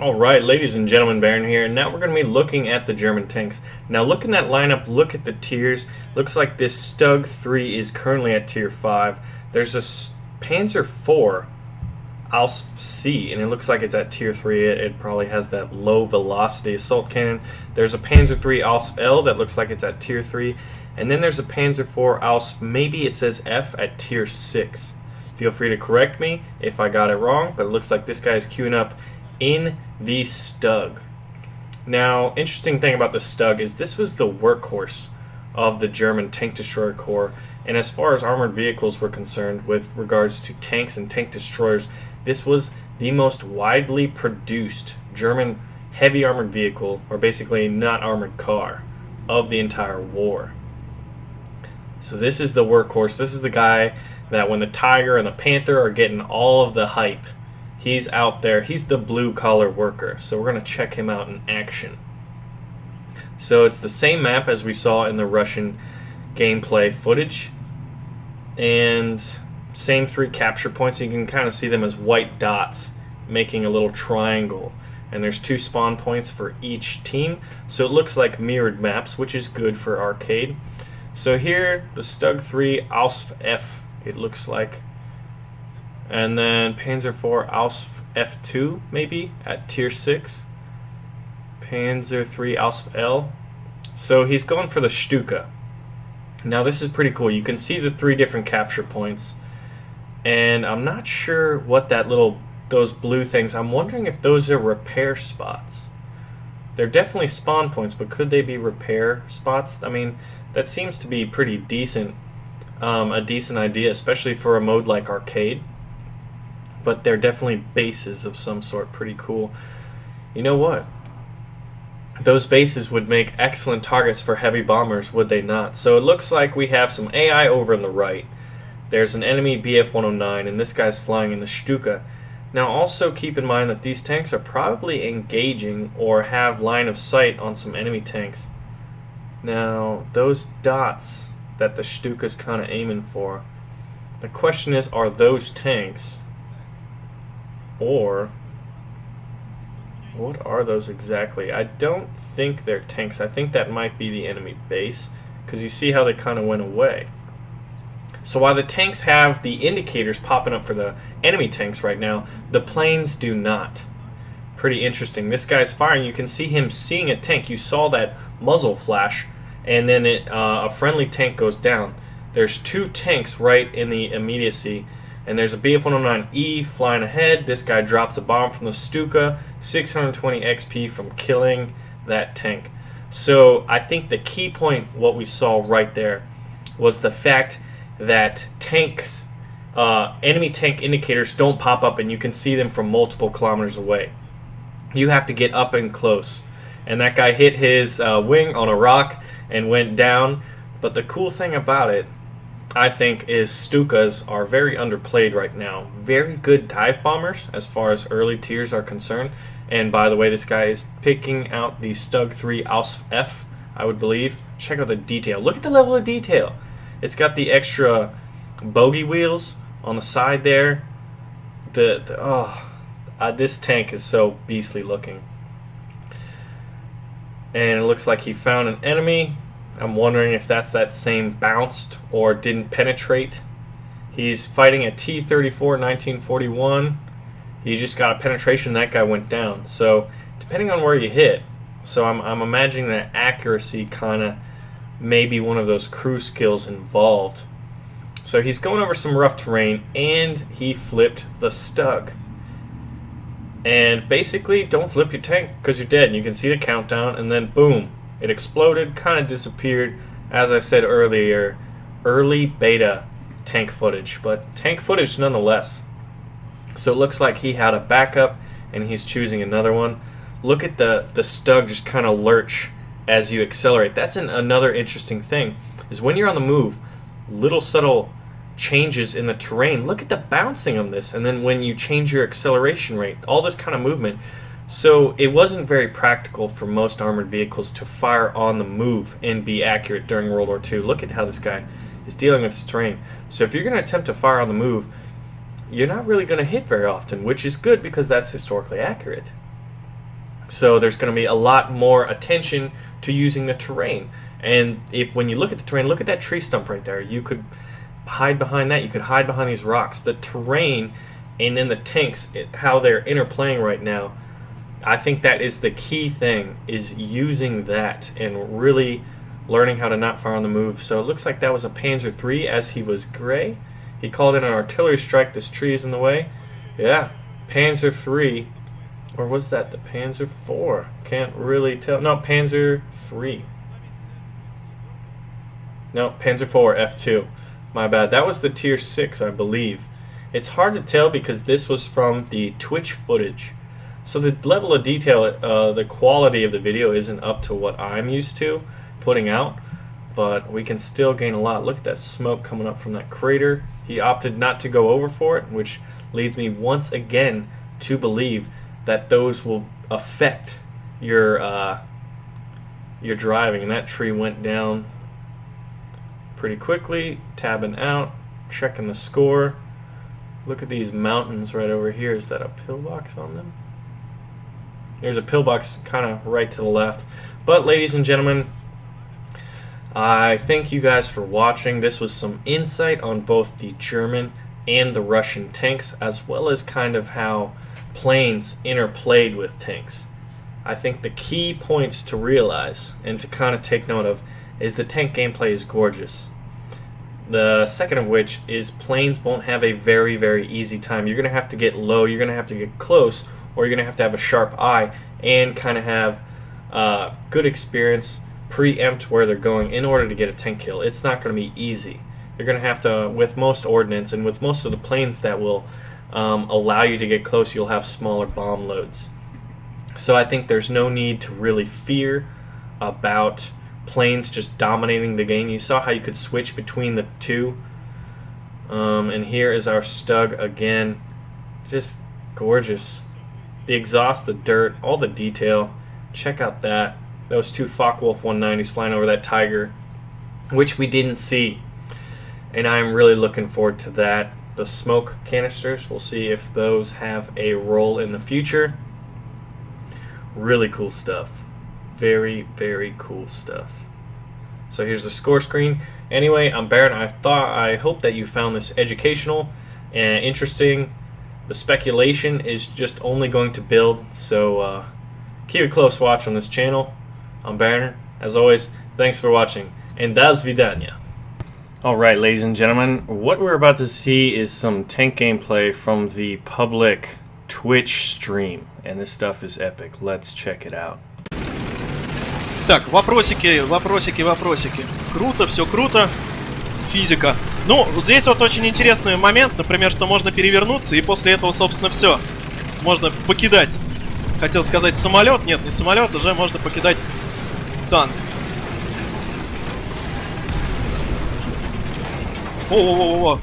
Alright, ladies and gentlemen, Baron here, and now we're going to be looking at the German tanks. Now look in that lineup, look at the tiers. Looks like this Stug III is currently at tier 5. There's a Panzer IV Ausf C, and it looks like it's at tier 3. It probably has that low velocity assault cannon. There's a Panzer III Ausf L that looks like it's at tier 3. And then there's a Panzer IV Ausf, maybe it says F, at tier 6. Feel free to correct me if I got it wrong, but it looks like this guy's queuing up in the Stug. Now, interesting thing about the Stug is this was the workhorse of the German tank destroyer corps, and as far as armored vehicles were concerned with regards to tanks and tank destroyers, this was the most widely produced German heavy armored vehicle, or basically not armored car, of the entire war. So this is the workhorse. This is the guy that when the Tiger and the Panther are getting all of the hype, he's out there. He's the blue-collar worker. So we're going to check him out in action. So it's the same map as we saw in the Russian gameplay footage. And same 3 capture points. You can kind of see them as white dots making a little triangle. And there's 2 spawn points for each team. So it looks like mirrored maps, which is good for arcade. So here, the Stug III Ausf F, it looks like. And then Panzer IV Ausf F2, maybe, at tier 6. Panzer III Ausf L. So he's going for the Stuka. Now this is pretty cool. You can see the 3 different capture points. And I'm not sure what those blue things, I'm wondering if those are repair spots. They're definitely spawn points, but could they be repair spots? I mean, that seems to be pretty decent, a decent idea, especially for a mode like arcade. But they're definitely bases of some sort. Pretty cool. You know what? Those bases would make excellent targets for heavy bombers, would they not? So it looks like we have some AI over on the right. There's an enemy BF-109, and this guy's flying in the Stuka. Now also keep in mind that these tanks are probably engaging or have line of sight on some enemy tanks. Now, those dots that the Stuka's kind of aiming for, the question is, are those tanks? Or what are those exactly? I don't think they're tanks. I think that might be the enemy base, because you see how they kind of went away. So while the tanks have the indicators popping up for the enemy tanks right now, the planes do not. Pretty interesting. This guy's firing. You can see him seeing a tank. You saw that muzzle flash, and then a friendly tank goes down. There's 2 tanks right in the immediacy. And there's a BF-109E flying ahead. This guy drops a bomb from the Stuka. 620 XP from killing that tank. So I think the key point, what we saw right there, was the fact that tanks, enemy tank indicators don't pop up and you can see them from multiple kilometers away. You have to get up and close. And that guy hit his wing on a rock and went down. But the cool thing about it, I think, is Stukas are very underplayed right now. Very good dive bombers as far as early tiers are concerned. And by the way, this guy is picking out the Stug III Ausf F, I would believe. Check out the detail. Look at the level of detail. It's got the extra bogey wheels on the side there. This tank is so beastly looking. And it looks like he found an enemy. I'm wondering if that's that same bounced or didn't penetrate. He's fighting a T-34 1941. He just got a penetration, that guy went down. So depending on where you hit, so I'm imagining that accuracy kind of may be one of those crew skills involved. So he's going over some rough terrain, and he flipped the Stug. And basically, don't flip your tank because you're dead. And you can see the countdown, and then boom. It exploded, kind of disappeared. As I said earlier, early beta tank footage, but tank footage nonetheless. So it looks like he had a backup, and he's choosing another one. Look at the Stug just kind of lurch as you accelerate. That's another interesting thing, is when you're on the move, little subtle changes in the terrain. Look at the bouncing on this, and then when you change your acceleration rate, all this kind of movement. So it wasn't very practical for most armored vehicles to fire on the move and be accurate during World War II. Look at how this guy is dealing with this terrain. So if you're going to attempt to fire on the move, you're not really going to hit very often, which is good because that's historically accurate. So there's going to be a lot more attention to using the terrain. And when you look at the terrain, look at that tree stump right there. You could hide behind that. You could hide behind these rocks. The terrain and then the tanks, how they're interplaying right now, I think that is the key thing, is using that and really learning how to not fire on the move. So it looks like that was a Panzer III as he was gray. He called in an artillery strike. This tree is in the way. Yeah, Panzer III. Or was that the Panzer IV? Can't really tell. No, Panzer III. No, Panzer IV F2. My bad. That was the tier 6, I believe. It's hard to tell because this was from the Twitch footage. So the level of detail, the quality of the video isn't up to what I'm used to putting out. But we can still gain a lot. Look at that smoke coming up from that crater. He opted not to go over for it, which leads me once again to believe that those will affect your driving. And that tree went down pretty quickly. Tabbing out, checking the score. Look at these mountains right over here. Is that a pillbox on them? There's a pillbox kind of right to the left. But ladies and gentlemen, I thank you guys for watching. This was some insight on both the German and the Russian tanks, as well as kind of how planes interplayed with tanks. I think the key points to realize and to kind of take note of is the tank gameplay is gorgeous. The second of which is planes won't have a very, very easy time. You're going to have to get low, you're going to have to get close, or you're going to have a sharp eye and kind of have good experience, preempt where they're going in order to get a tank kill. It's not going to be easy. You're going to have to, with most ordnance and with most of the planes that will allow you to get close, you'll have smaller bomb loads. So I think there's no need to really fear about planes just dominating the game. You saw how you could switch between the two. And here is our Stug again. Just gorgeous. The exhaust, the dirt, all the detail. Check out that. Those two Focke-Wulf 190s flying over that Tiger, which we didn't see. And I'm really looking forward to that. The smoke canisters, we'll see if those have a role in the future. Really cool stuff. Very, very cool stuff. So here's the score screen. Anyway, I'm Baron. I hope that you found this educational and interesting. The speculation is just only going to build, so keep a close watch on this channel. I'm Baron. As always, thanks for watching, and do svidaniya. Alright, ladies and gentlemen, what we're about to see is some tank gameplay from the public Twitch stream, and this stuff is epic. Let's check it out. Так, вопросики. Круто, все круто. Физика. Ну, здесь вот очень интересный момент, например, что можно перевернуться, и после этого, собственно, все. Можно покидать. Хотел сказать самолет, нет, не самолет, уже можно покидать танк. Во-во-во-во.